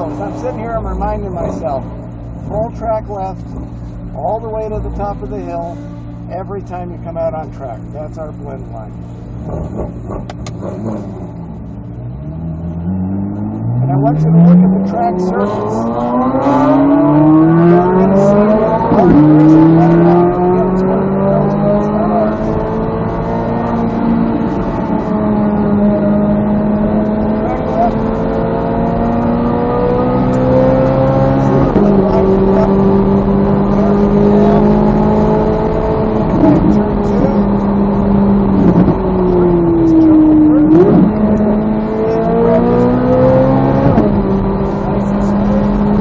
So as I'm sitting here, I'm reminding myself, full track left, all the way to the top of the hill, every time you come out on track. That's our blend line. And I want you to look at the track surface. You're going to see there is a blend line. Again, it's one of the girls, but it's not ours. Track left. See the blend line to the left? And turn 2. 3, just jumping through. And grab this curve. Nice and smooth. Nice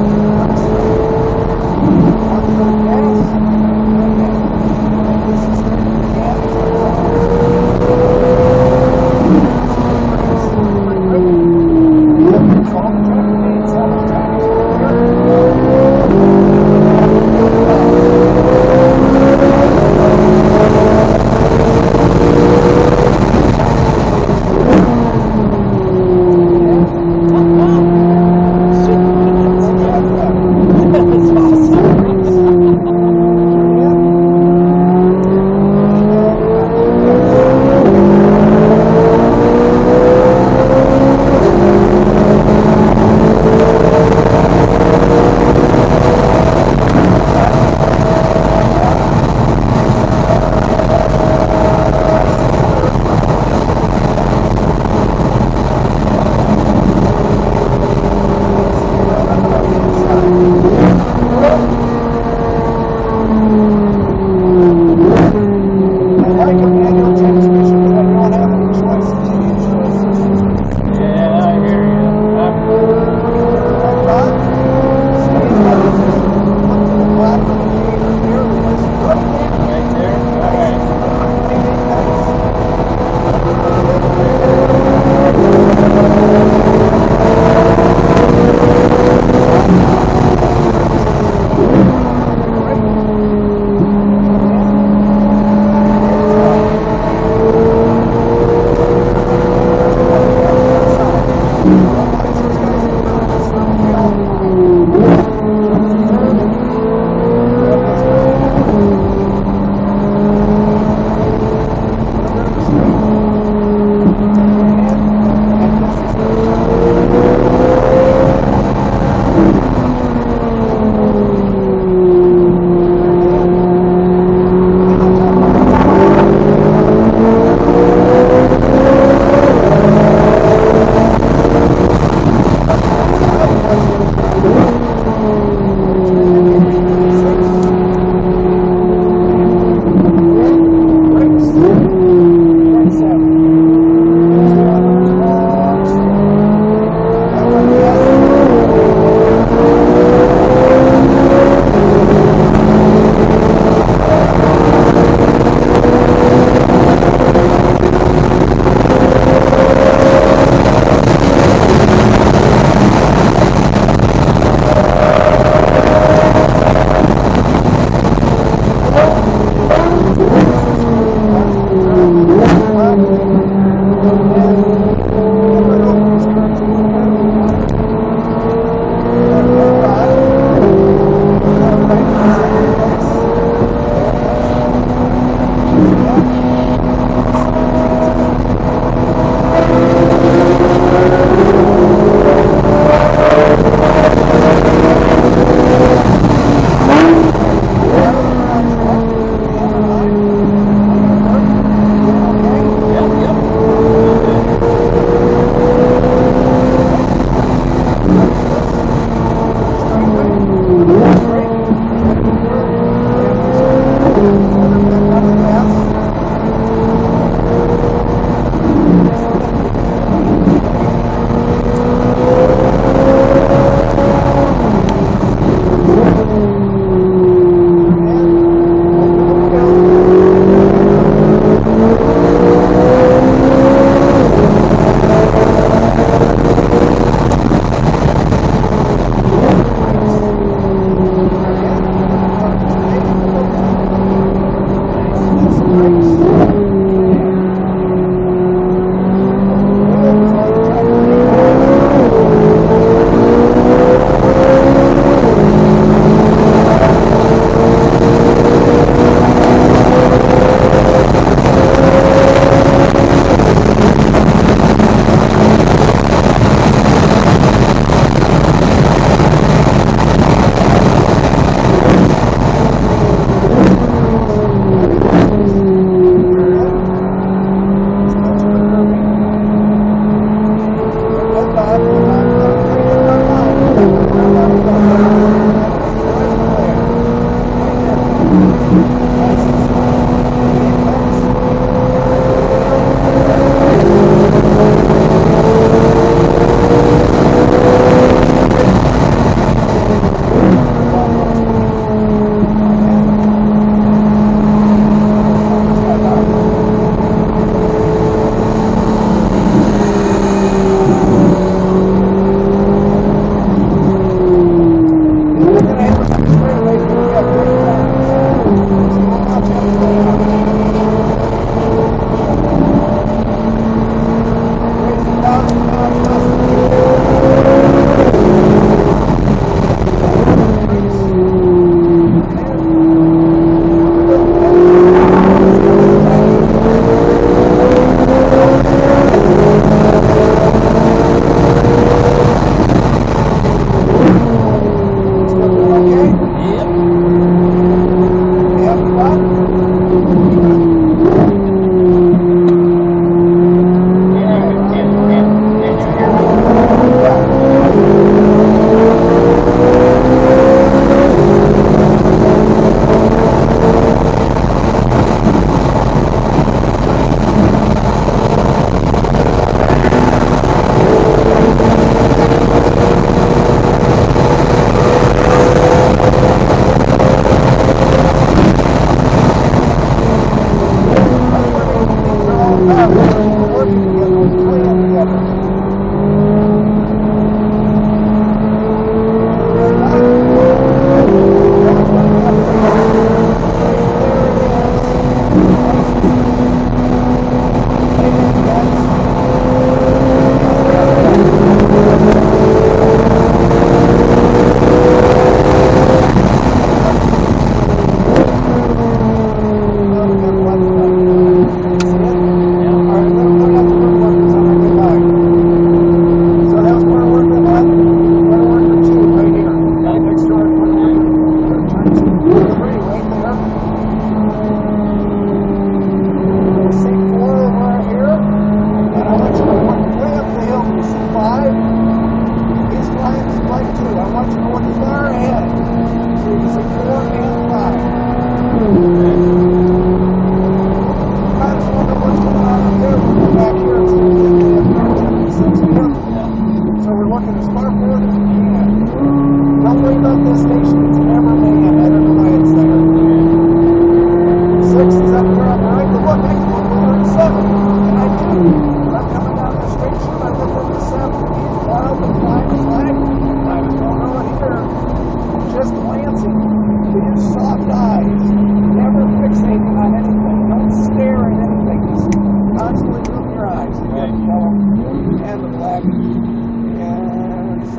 and smooth. On the gas. And this is turning the gas. It's all the track needs. How much time is it here?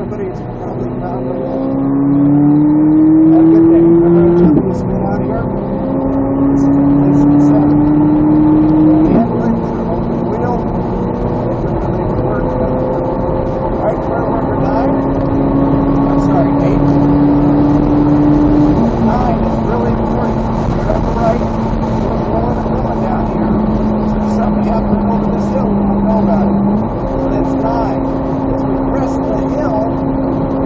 everybody. It's probably not. Have a good day. We're going to jump this spin out here. This is a place to set. Handle it. Open the wheel. If you're going to make it work, it's going to work. All right, turn number 9. I'm sorry, 8. 9 is really important. Turn the right. We're blowing and going down here. So if something happens over this hill, we won't know about it. So that's 9. As we crest the hill,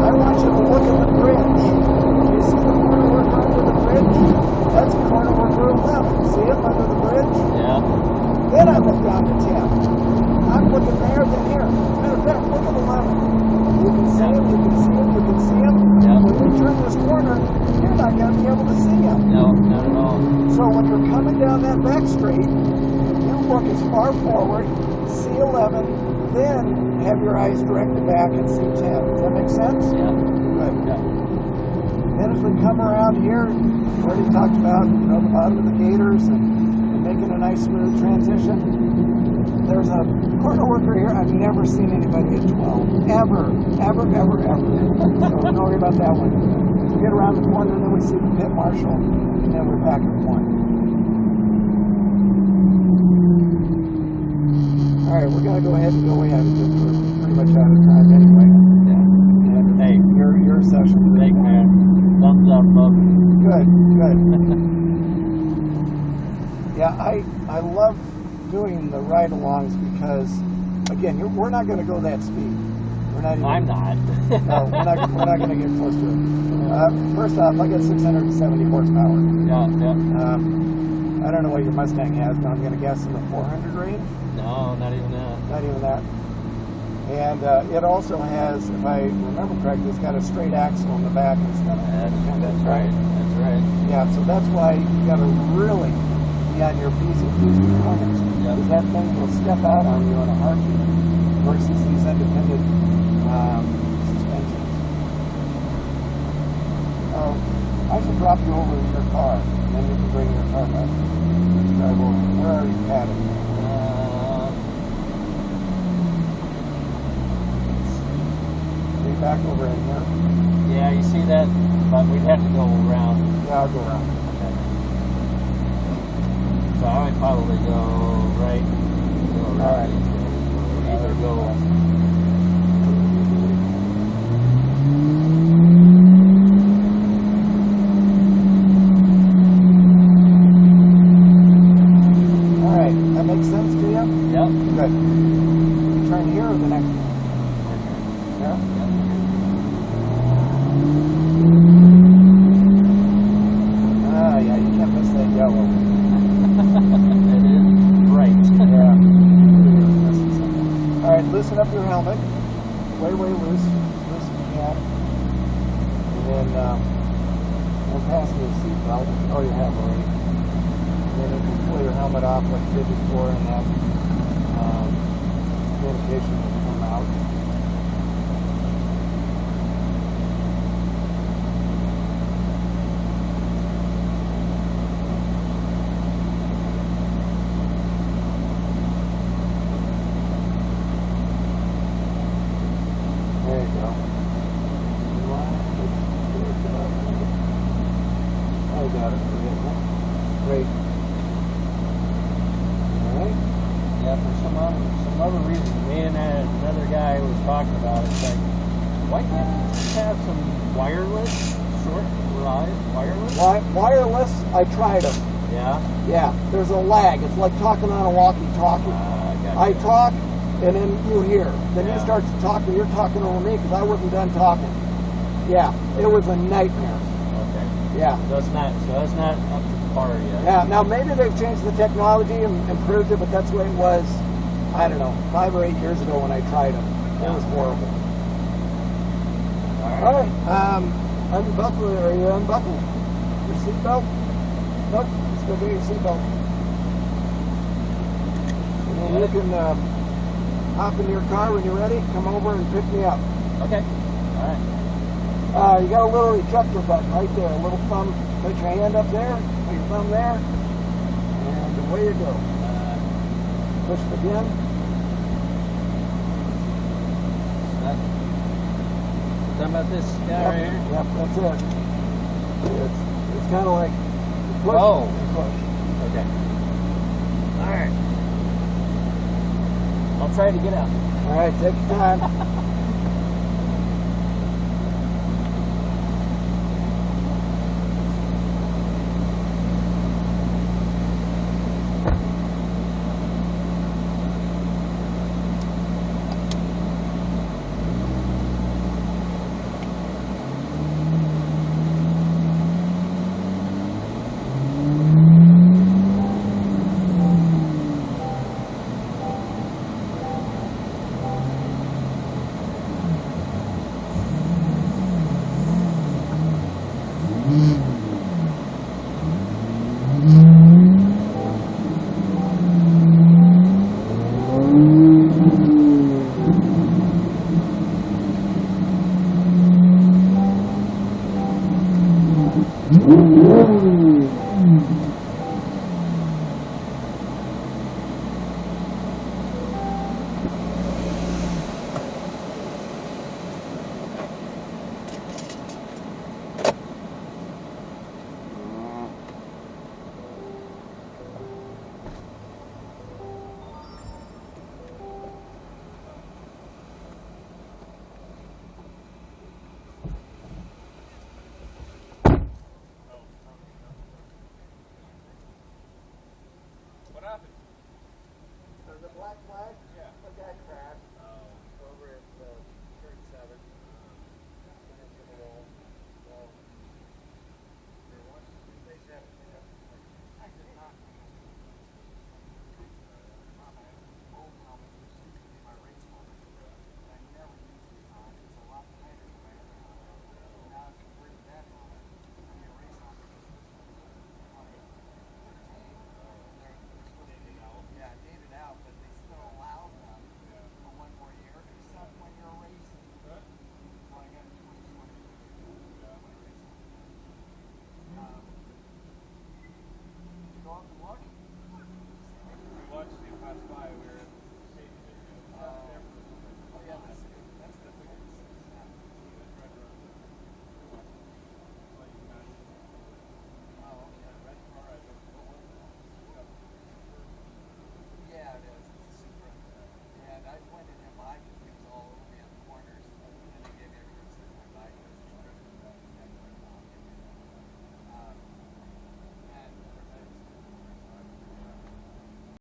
I want you to look at the bridge. Do you see the corner worker under the bridge? That's corner worker 11. See it under the bridge? Yeah. Then I look down to 10. I'm looking there, then here. Matter of fact, look at 11. You can see him, you can see him, you can see him. Yeah. When you turn this corner, you're not going to be able to see him. No, not at all. So when you're coming down that back straight, you look as far forward, see 11, then have your eyes directed back and see 10. Does that make sense? Yeah. Good. Yeah. Then as we come around here, we already talked about the bottom of the gators and making a nice smooth transition. There's a corner worker here. I've never seen anybody at 12. Ever. So don't worry about that one. We get around the corner, and then we see the pit marshal, and then we're back at 1. All right, we're going to go ahead and go in because we're pretty much out of time anyway. Yeah. And Hey. your session. Thanks, man. Thumbs up, bub. Good. Yeah, I love doing the ride-alongs because, again, we're not going to go that speed. We're not even. I'm not. No, we're not going to get close to it. First off, I got 670 horsepower. Yeah. I don't know what your Mustang has, but I'm going to guess in the 400 range. No, not even that. Not even that. And it also has, if I remember correctly, it's got a straight axle in the back instead of That's right. That's right. Yeah, so that's why you got to really be on your P's and Q's and corners. Yep. Because that thing will step out on you in a heartbeat versus these independent suspensions. Oh, I should drop you over in your car, and then you can bring your car back. Drive over. Where are you padded? Back over in here. Yeah, you see that? But we'd have to go around. Yeah, I'll go around. Okay. So I would probably go right. Go All right. Either go. All right. That makes sense to you? Yep. Good. You turn here or the next one? Yeah? Yeah, you can't miss that yellow. It is bright. Yeah. All right, loosen up your helmet. Way loose. Loose as you can. And then, don't pass me a seatbelt. Oh, you have already. And then you can pull your helmet off like you did before, and that communication will come out. There you go. I got it for you. Great. All right. Yeah, for some other reason, me and another guy was talking about it. It's like, why can't we just have some wireless, short ride, wireless? Wireless, I tried them. Yeah. Yeah, there's a lag. It's like talking on a walkie-talkie. Gotcha. I talk, and then you hear. Then Yeah. you start to talk, and you're talking over me because I wasn't done talking. Yeah, it was a nightmare. Okay. Yeah. So that's not up to par yet. Yeah, now maybe they've changed the technology and improved it, but that's the way it was, I don't know, 5 or 8 years ago when I tried them. It was horrible. All right. Unbuckle, are you unbuckled? Your seatbelt? Nope. Let's go get your seatbelt. And then you can hop into your car when you're ready. Come over and pick me up. Okay. All right. You got a little ejector button right there. A little thumb. Put your hand up there. Put your thumb there. And away you go. Push begin. about this guy right here? Yep, that's it. It's kind of like push. Oh. Push. Okay. All right. I'll try to get out. All right, take your time. What happened? There's a black flag. Yeah. A guy crashed over at 37. Into the wall. Well, they said I did not. Old helmet used to be my race helmet. I never used it on. It's a lot tighter than my other helmet. Now I can wear that helmet. I mean, a race helmet. Yeah, dated out, but they still allow them for one more year, except when you're racing. Well, I got 2020. Go up and look. We watched you pass by. We